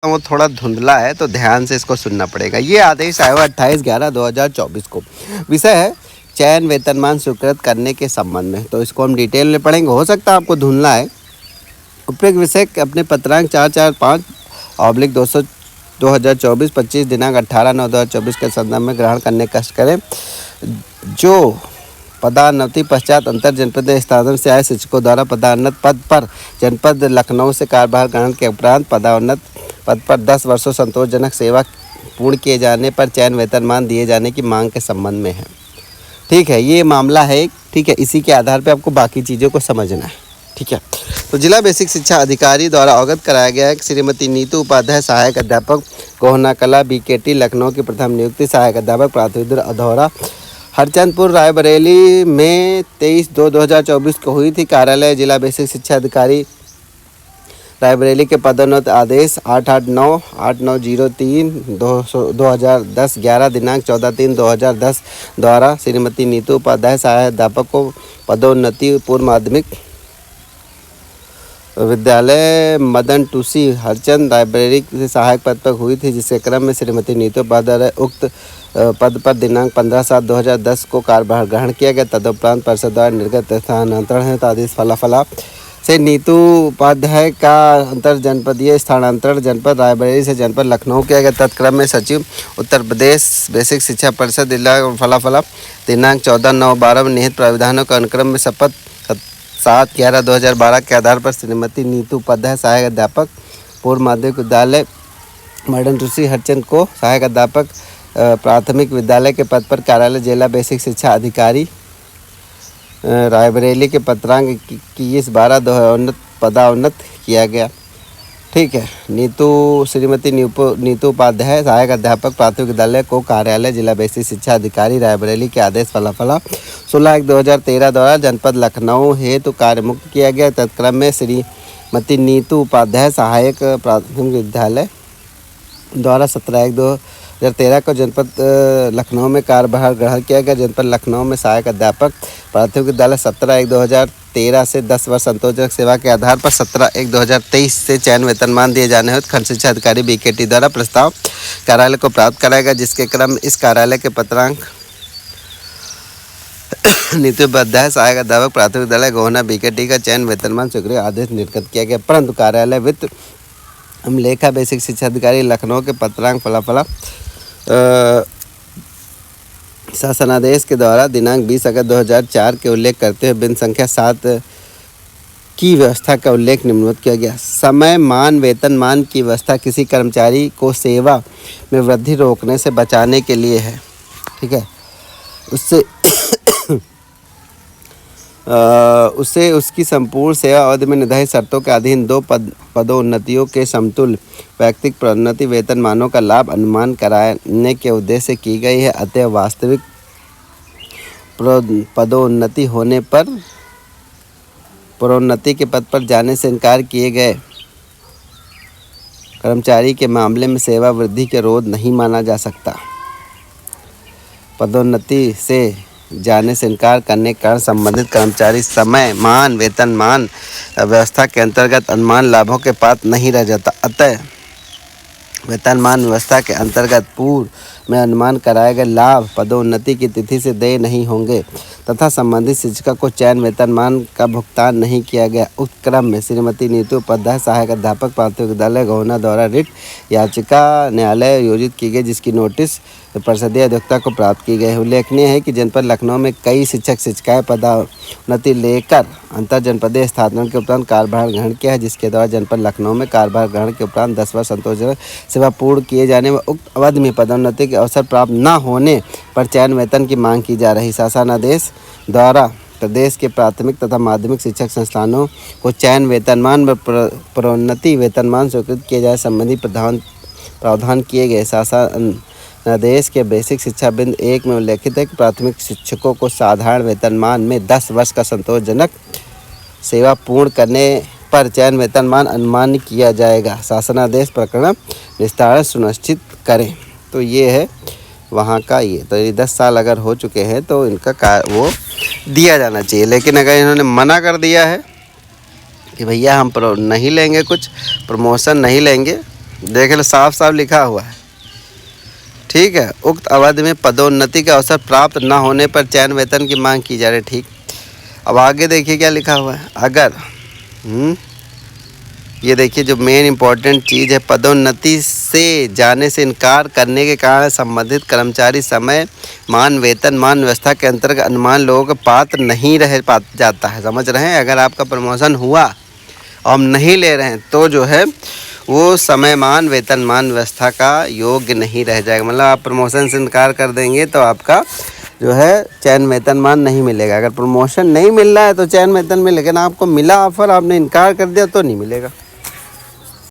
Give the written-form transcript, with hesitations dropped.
वो थोड़ा धुंधला है तो ध्यान से इसको सुनना पड़ेगा। ये आदेश आया हुआ 28/11/2024 को। विषय है चयन वेतनमान स्वीकृत करने के संबंध में। तो इसको हम डिटेल में पढ़ेंगे। हो सकता है आपको धुंधला है। उपयुक्त विषय अपने पत्रांक 445/200 2024 25 दिनांक 18/9/2024 के संदर्भ में ग्रहण करने का कष्ट करें। जो पदान्नति पश्चात अंतर जनपदीय स्थानांतरण से आए शिक्षकों द्वारा पदान्नत पद पर जनपद लखनऊ से कार्यभार ग्रहण के उपरांत पदोन्नत पद पर 10 वर्षों संतोषजनक सेवा पूर्ण किए जाने पर चयन वेतनमान दिए जाने की मांग के संबंध में है। ठीक है, ये मामला है। ठीक है, इसी के आधार पर आपको बाकी चीज़ों को समझना है। ठीक है, तो जिला बेसिक शिक्षा अधिकारी द्वारा अवगत कराया गया है कि श्रीमती नीतू उपाध्याय सहायक अध्यापक गोहना कला BKT लखनऊ की प्रथम नियुक्ति सहायक अध्यापक प्राथमिक विद्यालय अधौरा हरचंदपुर रायबरेली में 23/2/2024 को हुई थी। कार्यालय जिला बेसिक शिक्षा अधिकारी रायबरेली के पदोन्नत आदेश 889/2010 11 दिनांक 14/3/2010 द्वारा श्रीमती नीतू उपाध्याय सहायक अध्यापक को पदोन्नति पूर्व माध्यमिक विद्यालय मदन टूसी हरचंद रायबरेली से सहायक पद पर हुई थी, जिसके क्रम में श्रीमती नीतू उपाध्याय उक्त पद पर दिनांक 15/7/2010 को कार्यभार ग्रहण किया गया। तदुपरांत परिषद द्वारा निर्गत स्थानांतरण है। आदेश फलाफला से नीतू उपाध्याय का अंतर जनपदीय स्थानांतरण जनपद रायबरेली से जनपद लखनऊ किया गया। तत्क्रम में सचिव उत्तर प्रदेश बेसिक शिक्षा परिषद जिला फलाफला दिनांक 14/9/12 में निहित प्राविधानों के अनुक्रम में शपथ 7/11/2012 के आधार पर श्रीमती नीतू उपाध्याय सहायक अध्यापक पूर्व माध्यमिक विद्यालय मदन टूसी हरचंद को सहायक अध्यापक प्राथमिक विद्यालय के पद पर कार्यालय जिला बेसिक शिक्षा अधिकारी रायबरेली के पत्रांक 21/12/2019 पदोन्नत किया गया। ठीक है, श्रीमती नीतू उपाध्याय सहायक अध्यापक प्राथमिक विद्यालय को कार्यालय जिला बेसिक शिक्षा अधिकारी रायबरेली के आदेश फलाफला 16/1/2013 द्वारा जनपद लखनऊ हेतु कार्यमुक्त किया गया। तत्क्रम में श्रीमती नीतू उपाध्याय सहायक प्राथमिक विद्यालय द्वारा 17/1/2013 को जनपद लखनऊ में कार्यभार ग्रहण किया गया। जनपद लखनऊ में सहायक अध्यापक प्राथमिक विद्यालय 17/1/2013 से 10 वर्ष संतोषजनक सेवा के आधार पर 17/1/2023 से चयन वेतनमान दिए जाने हेतु खंड शिक्षा अधिकारी BKT द्वारा प्रस्ताव कार्यालय को प्राप्त कराएगा, जिसके क्रम में इस कार्यालय के पत्रांक नीतू उपाध्याय सहायक अध्यापक प्राथमिक विद्यालय गोहना BKT का चयन वेतनमान स्वीकृत आदेश निर्गत किया गया। परंतु कार्यालय वित्त लेखा बेसिक शिक्षा अधिकारी लखनऊ के पत्रांक फलाफला शासनादेश के द्वारा दिनांक 20 अगस्त 2004 के उल्लेख करते हुए बिंदु संख्या 7 की व्यवस्था का उल्लेख निम्नलिखित किया गया। समय मान वेतनमान की व्यवस्था किसी कर्मचारी को सेवा में वृद्धि रोकने से बचाने के लिए है। ठीक है, उससे उसकी संपूर्ण सेवा अवधि में निर्धारित शर्तों के अधीन 2 पदोन्नतियों के समतुल्य व्यक्तिगत प्रोन्नति वेतनमानों का लाभ अनुमान कराने के उद्देश्य से की गई है। अतः वास्तविक पदोन्नति होने पर प्रोन्नति के पद पर जाने से इनकार किए गए कर्मचारी के मामले में सेवा वृद्धि के रोध नहीं माना जा सकता। पदोन्नति से जाने से इनकार करने के कारण संबंधित कर्मचारी समय मान वेतनमान व्यवस्था के अंतर्गत अनुमान लाभों के पात्र नहीं रह जाता। अतः वेतनमान व्यवस्था के अंतर्गत पूर्व में अनुमान कराए गए लाभ पदोन्नति की तिथि से देय नहीं होंगे तथा संबंधित शिक्षिका को चयन वेतनमान का भुगतान नहीं किया गया। उक्त क्रम में श्रीमती नीतू उपाध्याय सहायक अध्यापक प्राथमिक विद्यालय गोहना द्वारा रिट याचिका न्यायालय योजित की गई, जिसकी नोटिस परिषदीय अध्यक्षा को प्राप्त की गई। उल्लेखनीय है कि जनपद लखनऊ में कई शिक्षक शिक्षिकाएं पदोन्नति लेकर अंतर जनपदीय स्थानांतरण के उपरांत कार्यभार ग्रहण किया है, जिसके द्वारा जनपद लखनऊ में कार्यभार ग्रहण के उपरांत 10 वर्ष संतोषजनक सेवा पूर्ण किए जाने व उक्त अवधि में पदोन्नति के अवसर प्राप्त न होने पर चयन वेतन की मांग की जा रही। शासनादेश द्वारा प्रदेश के प्राथमिक तथा माध्यमिक शिक्षक संस्थानों को चयन वेतनमान व प्रोन्नति वेतनमान स्वीकृत किए जाए संबंधी प्रावधान किए गए। शासनादेश के बेसिक शिक्षा बिंदु 1 में उल्लेखित है कि प्राथमिक शिक्षकों को साधारण वेतनमान में 10 वर्ष का संतोषजनक सेवा पूर्ण करने पर चयन वेतनमान अनुमान किया जाएगा। शासनादेश प्रकरण निस्तारण सुनिश्चित करें। तो ये है वहाँ का। ये तो ये 10 साल अगर हो चुके हैं तो इनका वो दिया जाना चाहिए। लेकिन अगर इन्होंने मना कर दिया है कि भैया हम नहीं लेंगे, कुछ प्रमोशन नहीं लेंगे, देख लो, साफ साफ लिखा हुआ है। ठीक है, उक्त अवधि में पदोन्नति का अवसर प्राप्त न होने पर चयन वेतन की मांग की जा रही है। ठीक, अब आगे देखिए क्या लिखा हुआ है। अगर ये देखिए जो मेन इंपॉर्टेंट चीज़ है, पदोन्नति से जाने से इनकार करने के कारण संबंधित कर्मचारी समय मान वेतन मान व्यवस्था के अंतर्गत अनुमान लोगों का पात्र नहीं रह जाता है। समझ रहे हैं, अगर आपका प्रमोशन हुआ और हम नहीं ले रहे हैं तो जो है वो समय मान वेतन मान व्यवस्था का योग्य नहीं रह जाएगा। मतलब आप प्रमोशन से इनकार कर देंगे तो आपका जो है चयन वेतन मान नहीं मिलेगा। अगर प्रमोशन नहीं मिल रहा है तो चयन वेतन मिलेगा, लेकिन आपको मिला ऑफर, आपने इनकार कर दिया तो नहीं मिलेगा।